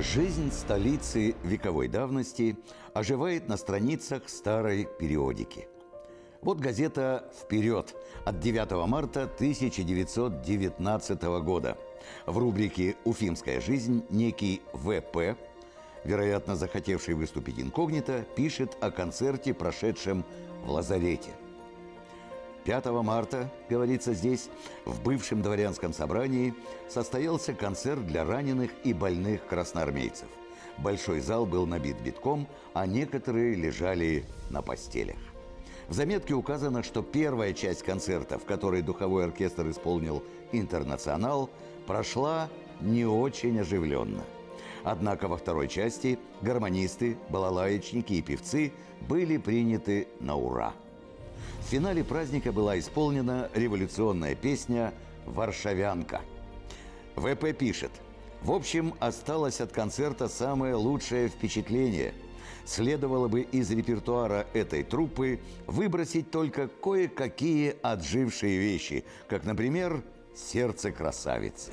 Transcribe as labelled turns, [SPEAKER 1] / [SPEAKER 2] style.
[SPEAKER 1] Жизнь столицы вековой давности оживает на страницах старой периодики. Вот газета «Вперед» от 9 марта 1919 года. В рубрике «Уфимская жизнь» некий В.П., вероятно, захотевший выступить инкогнито, пишет о концерте, прошедшем в лазарете. 5 марта, говорится здесь, в бывшем дворянском собрании состоялся концерт для раненых и больных красноармейцев. Большой зал был набит битком, а некоторые лежали на постелях. В заметке указано, что первая часть концерта, в которой духовой оркестр исполнил «Интернационал», прошла не очень оживленно. Однако во второй части гармонисты, балалаечники и певцы были приняты на ура. В финале праздника была исполнена революционная песня «Варшавянка». В.П. пишет: «В общем, осталось от концерта самое лучшее впечатление. Следовало бы из репертуара этой труппы выбросить только кое-какие отжившие вещи, как, например, «Сердце красавицы».